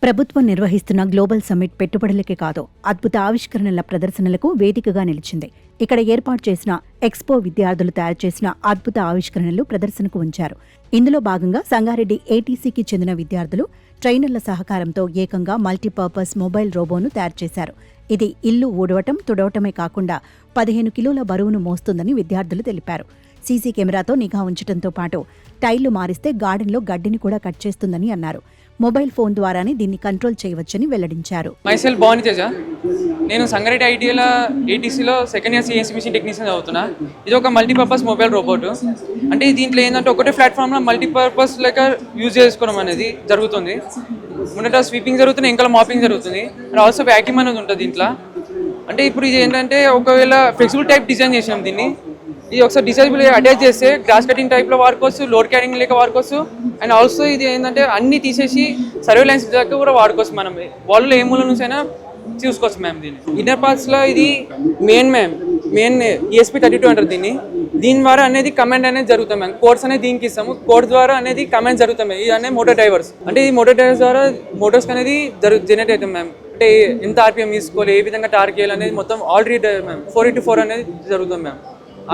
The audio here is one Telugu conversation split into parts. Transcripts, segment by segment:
ప్రభుత్వం నిర్వహిస్తున్న గ్లోబల్ సమ్మిట్ పెట్టుబడులకే కాదు అద్భుత ఆవిష్కరణల ప్రదర్శనలకు వేదికగా నిలిచింది. ఇక్కడ ఏర్పాటు చేసిన ఎక్స్పో విద్యార్థులు తయారు చేసిన అద్భుత ఆవిష్కరణలు ప్రదర్శనకు ఉంచారు. ఇందులో భాగంగా సంగారెడ్డి ఏటీసీకి చెందిన విద్యార్థులు ట్రైనర్ల సహకారంతో ఏకంగా మల్టీపర్పస్ మొబైల్ రోబోను తయారు చేశారు. ఇది ఇల్లు ఊడవటం తుడవటమే కాకుండా 15 కిలోల బరువును మోస్తుందని విద్యార్థులు తెలిపారు. సీసీ కెమెరాతో నిఘా ఉంచడంతో పాటు టైళ్లు మారిస్తే గార్డెన్లో గడ్డిని కూడా కట్ చేస్తుందని అన్నారు. మొబైల్ ఫోన్ ద్వారానే దీన్ని కంట్రోల్ చేయవచ్చని వెల్లడించారు. మైసెల్ భవాని తేజ, నేను సంగారెడ్డి ఏటీసీలో second year CNC machine technician చదువుతున్నా. ఇది ఒక మల్టీపర్పస్ మొబైల్ రోబోట్. అంటే దీంట్లో ఏంటంటే ఒకటే ప్లాట్ఫామ్లో మల్టీపర్పస్ లెక్క యూజ్ చేసుకోవడం అనేది జరుగుతుంది. మొదట స్వీపింగ్ జరుగుతుంది, ఇంకా మాపింగ్ జరుగుతుంది. అండ్ ఆల్సో వ్యాక్యూమ్ అనేది ఉంటుంది దీంట్లో. అంటే ఇప్పుడు ఇది ఏంటంటే ఒకవేళ ఫ్లెక్సిబుల్ టైప్ డిజైన్ చేసినాం దీన్ని. ఇది ఒకసారి డిసైబుల్ అటాచ్ చేస్తే గ్రాస్ కటింగ్ టైప్లో వాడుకోవచ్చు, లోడ్ క్యారింగ్ లేక వాడుకోవచ్చు. అండ్ ఆల్సో ఇది ఏంటంటే అన్ని తీసేసి సర్వేలెన్స్ దాకా కూడా వాడుకోవచ్చు. మనం వాళ్ళు ఏ మూల నుంచి అయినా చూసుకోవచ్చు మ్యామ్. దీన్ని ఇన్నర్ పార్ట్స్లో ఇది మెయిన్ ESP32 అంటారు దీన్ని. దీని ద్వారా అనేది కమాండ్ అనేది జరుగుతాం మ్యామ్. కోడ్స్ అనేది దీనికి ఇస్తాము. కోడ్ ద్వారా అనేది కమాండ్ జరుగుతాం. ఇది అనేది మోటార్ డ్రైవర్స్. అంటే ఈ మోటార్ డ్రైవర్స్ ద్వారా మోటార్స్ అనేది జనరేట్ అవుతాం మ్యామ్. అంటే ఎంత RPM తీసుకోవాలి, ఏ విధంగా టార్క్ చేయాలి అనేది మొత్తం ఆల్రెడీ మ్యామ్ 4x4 అనేది జరుగుతుంది మ్యామ్.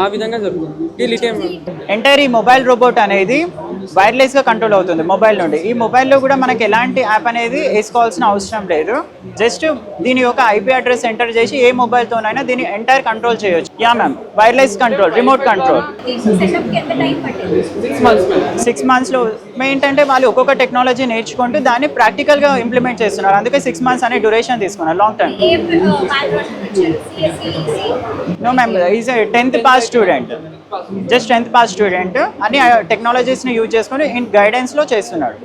ఆ విధంగా జరుగుతుంది. ఎంటైర్ ఈ మొబైల్ రోబోట్ అనేది వైర్లెస్ గా కంట్రోల్ అవుతుంది మొబైల్ నుండి. ఈ మొబైల్లో కూడా మనకి ఎలాంటి యాప్ అనేది వేసుకోవాల్సిన అవసరం లేదు. జస్ట్ దీని యొక్క IP అడ్రస్ ఎంటర్ చేసి ఏ మొబైల్తోనైనా దీన్ని ఎంటైర్ కంట్రోల్ చేయొచ్చు. Yeah ma'am, wireless control, remote control. 6 months లో ఏంటంటే వాళ్ళు ఒక్కొక్క టెక్నాలజీ నేర్చుకుంటూ దాన్ని ప్రాక్టికల్ గా ఇంప్లిమెంట్ చేస్తున్నారు. అందుకే 6 months అనే డ్యూరేషన్ తీసుకున్నారు, long term. No ma'am, is 10th pass student, just 10th pass student. అన్ని టెక్నాలజీస్ని యూజ్ చేసుకొని గైడెన్స్లో చేస్తున్నాడు.